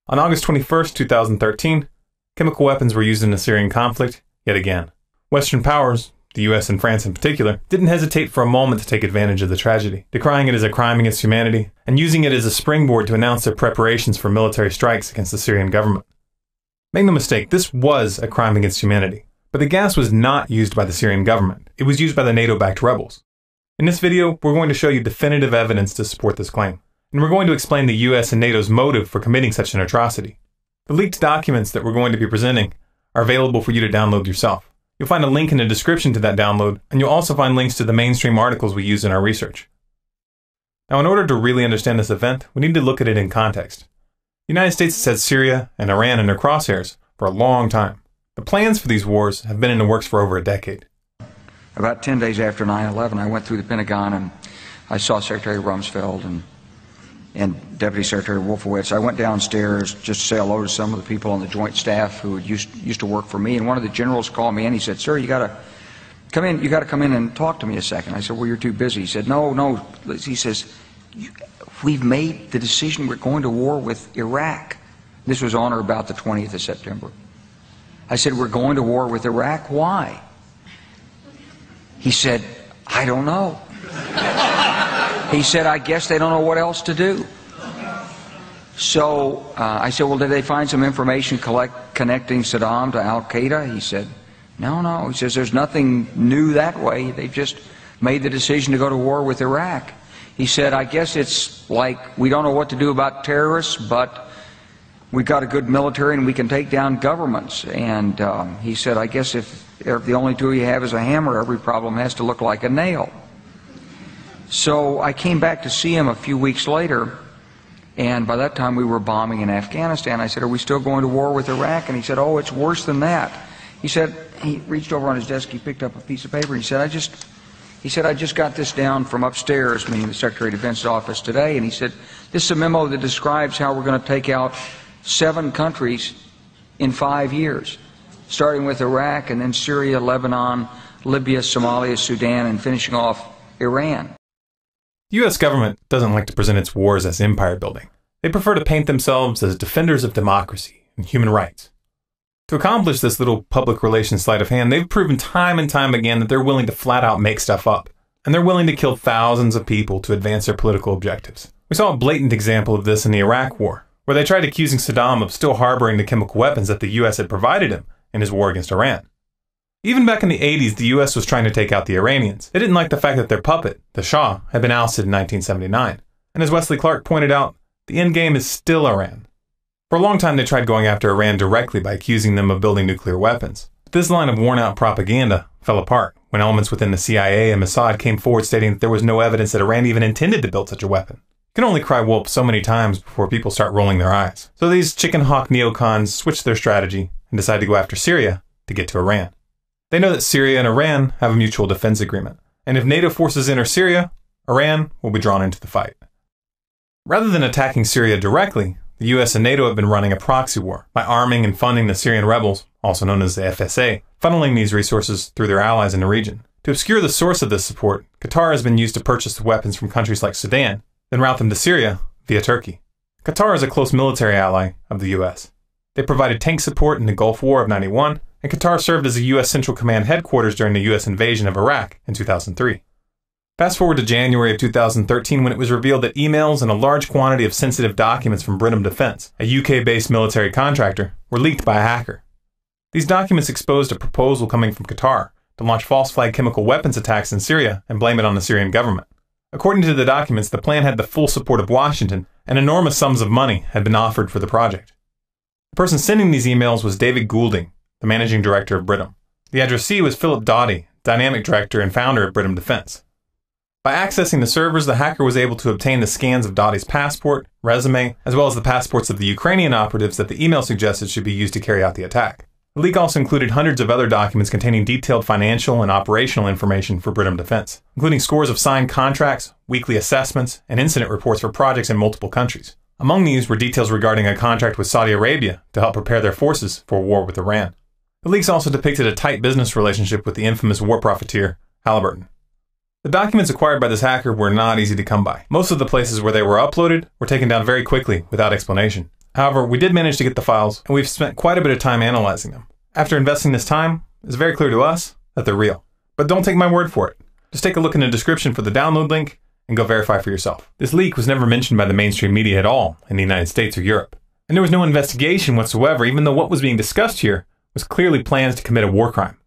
On August 21, 2013, chemical weapons were used in the Syrian conflict yet again. Western powers, the US and France in particular, didn't hesitate for a moment to take advantage of the tragedy, decrying it as a crime against humanity and using it as a springboard to announce their preparations for military strikes against the Syrian government. Make no mistake, this was a crime against humanity. But the gas was not used by the Syrian government. It was used by the NATO-backed rebels. In this video, we're going to show you definitive evidence to support this claim. And we're going to explain the US and NATO's motive for committing such an atrocity. The leaked documents that we're going to be presenting are available for you to download yourself. You'll find a link in the description to that download, and you'll also find links to the mainstream articles we use in our research. Now, in order to really understand this event, we need to look at it in context. The United States has had Syria and Iran in their crosshairs for a long time. The plans for these wars have been in the works for over a decade. About 10 days after 9/11, I went through the Pentagon and I saw Secretary Rumsfeld and Deputy Secretary Wolfowitz. I went downstairs just to say hello to some of the people on the Joint Staff who used to work for me, and one of the generals called me and he said, "Sir, you got to come in. You got to come in and talk to me a second." I said, "Well, you're too busy." He said, "No." He says, "We've made the decision. We're going to war with Iraq." This was on or about the 20th of September. I said, "We're going to war with Iraq. Why?" He said, "I don't know." He said, "I guess they don't know what else to do." So I said, "Well, did they find some information connecting Saddam to Al-Qaeda?" He said, No. He says, "There's nothing new that way. They just made the decision to go to war with Iraq." He said, "I guess it's like we don't know what to do about terrorists, but we've got a good military and we can take down governments." And he said, "I guess if the only tool you have is a hammer, every problem has to look like a nail." So I came back to see him a few weeks later, and by that time we were bombing in Afghanistan. I said, "Are we still going to war with Iraq?" And he said, "Oh, it's worse than that." He said, he reached over on his desk, he picked up a piece of paper, and he said, I just got this down from upstairs," meaning the Secretary of Defense's office today, and he said, "This is a memo that describes how we're going to take out 7 countries in 5 years, starting with Iraq and then Syria, Lebanon, Libya, Somalia, Sudan, and finishing off Iran." The US government doesn't like to present its wars as empire building. They prefer to paint themselves as defenders of democracy and human rights. To accomplish this little public relations sleight of hand, they've proven time and time again that they're willing to flat out make stuff up. And they're willing to kill thousands of people to advance their political objectives. We saw a blatant example of this in the Iraq War, where they tried accusing Saddam of still harboring the chemical weapons that the US had provided him in his war against Iran. Even back in the 80s, the US was trying to take out the Iranians. They didn't like the fact that their puppet, the Shah, had been ousted in 1979. And as Wesley Clark pointed out, the end game is still Iran. For a long time, they tried going after Iran directly by accusing them of building nuclear weapons. But this line of worn-out propaganda fell apart when elements within the CIA and Assad came forward stating that there was no evidence that Iran even intended to build such a weapon. You can only cry wolf so many times before people start rolling their eyes. So these chicken hawk neocons switched their strategy and decided to go after Syria to get to Iran. They know that Syria and Iran have a mutual defense agreement, and if NATO forces enter Syria, Iran will be drawn into the fight. Rather than attacking Syria directly, the US and NATO have been running a proxy war by arming and funding the Syrian rebels, also known as the FSA, funneling these resources through their allies in the region. To obscure the source of this support, Qatar has been used to purchase the weapons from countries like Sudan, then route them to Syria via Turkey. Qatar is a close military ally of the US. They provided tank support in the Gulf War of '91, and Qatar served as a US Central Command headquarters during the US invasion of Iraq in 2003. Fast forward to January of 2013 when it was revealed that emails and a large quantity of sensitive documents from Brenham Defense, a UK-based military contractor, were leaked by a hacker. These documents exposed a proposal coming from Qatar to launch false flag chemical weapons attacks in Syria and blame it on the Syrian government. According to the documents, the plan had the full support of Washington, and enormous sums of money had been offered for the project. The person sending these emails was David Goulding, the managing director of Brenham. The addressee was Philip Doughty, dynamic director and founder of Brenham Defense. By accessing the servers, the hacker was able to obtain the scans of Doughty's passport, resume, as well as the passports of the Ukrainian operatives that the email suggested should be used to carry out the attack. The leak also included hundreds of other documents containing detailed financial and operational information for Brenham Defense, including scores of signed contracts, weekly assessments, and incident reports for projects in multiple countries. Among these were details regarding a contract with Saudi Arabia to help prepare their forces for war with Iran. The leaks also depicted a tight business relationship with the infamous war profiteer, Halliburton. The documents acquired by this hacker were not easy to come by. Most of the places where they were uploaded were taken down very quickly without explanation. However, we did manage to get the files, and we've spent quite a bit of time analyzing them. After investing this time, it's very clear to us that they're real. But don't take my word for it. Just take a look in the description for the download link and go verify for yourself. This leak was never mentioned by the mainstream media at all in the United States or Europe. And there was no investigation whatsoever, even though what was being discussed here was clearly plans to commit a war crime.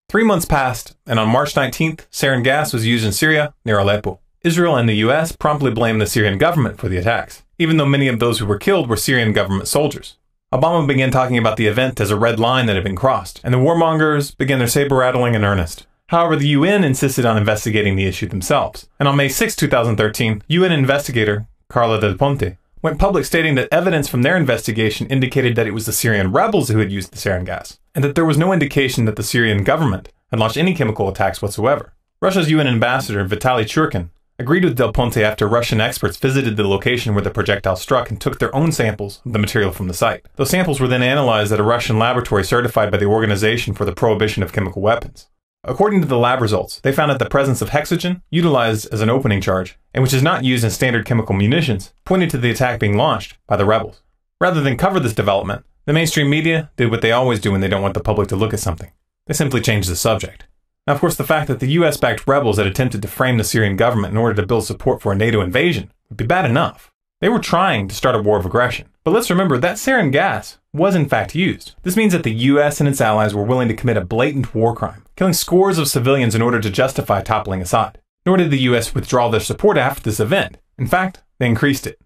3 months passed, and on March 19th, sarin gas was used in Syria near Aleppo. Israel and the US promptly blamed the Syrian government for the attacks, even though many of those who were killed were Syrian government soldiers. Obama began talking about the event as a red line that had been crossed, and the warmongers began their saber-rattling in earnest. However, the UN insisted on investigating the issue themselves, and on May 6, 2013, UN investigator Carla Del Ponte went public stating that evidence from their investigation indicated that it was the Syrian rebels who had used the sarin gas, and that there was no indication that the Syrian government had launched any chemical attacks whatsoever. Russia's UN ambassador, Vitaly Churkin, agreed with Del Ponte after Russian experts visited the location where the projectile struck and took their own samples of the material from the site. Those samples were then analyzed at a Russian laboratory certified by the Organization for the Prohibition of Chemical Weapons. According to the lab results, they found that the presence of hexogen, utilized as an opening charge, and which is not used in standard chemical munitions, pointed to the attack being launched by the rebels. Rather than cover this development, the mainstream media did what they always do when they don't want the public to look at something. They simply changed the subject. Now, of course, the fact that the US-backed rebels had attempted to frame the Syrian government in order to build support for a NATO invasion would be bad enough. They were trying to start a war of aggression. But let's remember that sarin gas was in fact used. This means that the US and its allies were willing to commit a blatant war crime, killing scores of civilians in order to justify toppling Assad. Nor did the US withdraw their support after this event. In fact, they increased it.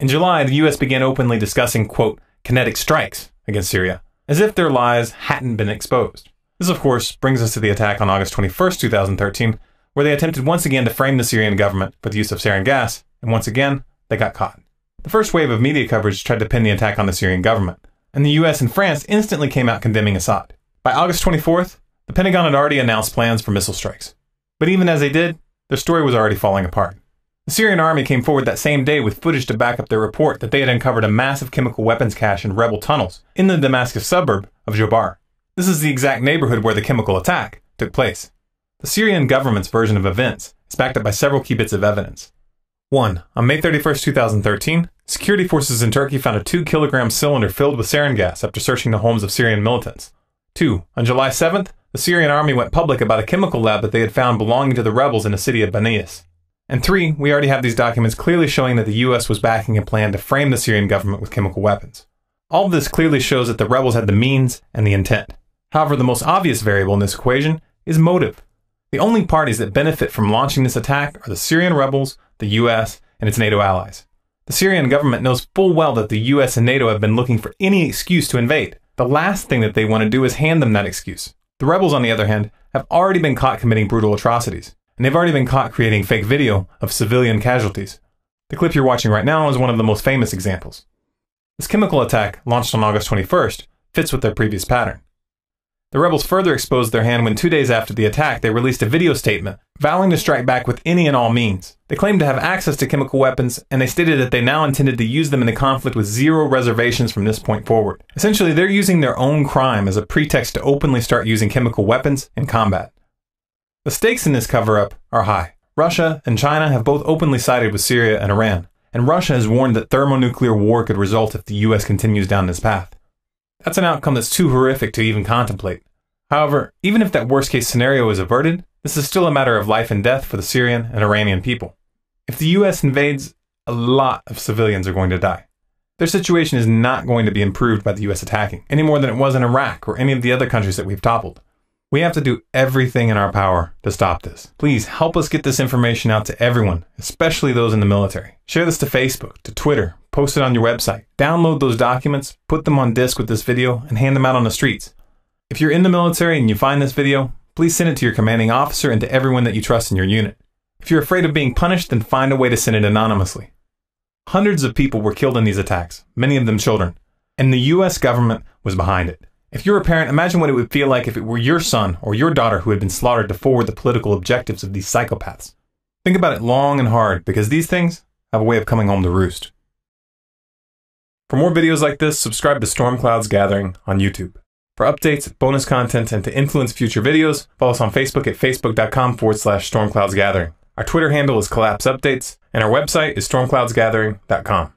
In July, the US began openly discussing, quote, kinetic strikes against Syria, as if their lies hadn't been exposed. This, of course, brings us to the attack on August 21st, 2013, where they attempted once again to frame the Syrian government for the use of sarin gas, and once again, they got caught. The first wave of media coverage tried to pin the attack on the Syrian government, and the US and France instantly came out condemning Assad. By August 24th, the Pentagon had already announced plans for missile strikes. But even as they did, their story was already falling apart. The Syrian army came forward that same day with footage to back up their report that they had uncovered a massive chemical weapons cache in rebel tunnels in the Damascus suburb of Jobar. This is the exact neighborhood where the chemical attack took place. The Syrian government's version of events is backed up by several key bits of evidence. 1. On May 31st, 2013, security forces in Turkey found a 2-kilogram cylinder filled with sarin gas after searching the homes of Syrian militants. 2. On July 7th, the Syrian army went public about a chemical lab that they had found belonging to the rebels in the city of Banias. And 3. We already have these documents clearly showing that the US was backing a plan to frame the Syrian government with chemical weapons. All of this clearly shows that the rebels had the means and the intent. However, the most obvious variable in this equation is motive. The only parties that benefit from launching this attack are the Syrian rebels, the US, and its NATO allies. The Syrian government knows full well that the US and NATO have been looking for any excuse to invade. The last thing that they want to do is hand them that excuse. The rebels, on the other hand, have already been caught committing brutal atrocities, and they've already been caught creating fake video of civilian casualties. The clip you're watching right now is one of the most famous examples. This chemical attack, launched on August 21st, fits with their previous pattern. The rebels further exposed their hand when 2 days after the attack they released a video statement vowing to strike back with any and all means. They claimed to have access to chemical weapons, and they stated that they now intended to use them in the conflict with zero reservations from this point forward. Essentially, they're using their own crime as a pretext to openly start using chemical weapons in combat. The stakes in this cover-up are high. Russia and China have both openly sided with Syria and Iran, and Russia has warned that thermonuclear war could result if the US continues down this path. That's an outcome that's too horrific to even contemplate. However, even if that worst-case scenario is averted, this is still a matter of life and death for the Syrian and Iranian people. If the US invades, a lot of civilians are going to die. Their situation is not going to be improved by the US attacking, any more than it was in Iraq or any of the other countries that we've toppled. We have to do everything in our power to stop this. Please help us get this information out to everyone, especially those in the military. Share this to Facebook, to Twitter, post it on your website. Download those documents, put them on disk with this video, and hand them out on the streets. If you're in the military and you find this video, please send it to your commanding officer and to everyone that you trust in your unit. If you're afraid of being punished, then find a way to send it anonymously. Hundreds of people were killed in these attacks, many of them children, and the US government was behind it. If you're a parent, imagine what it would feel like if it were your son or your daughter who had been slaughtered to forward the political objectives of these psychopaths. Think about it long and hard, because these things have a way of coming home to roost. For more videos like this, subscribe to Stormcloud's Gathering on YouTube. For updates, bonus content, and to influence future videos, follow us on Facebook at facebook.com/StormcloudsGathering. Our Twitter handle is Collapse Updates, and our website is stormcloudsgathering.com.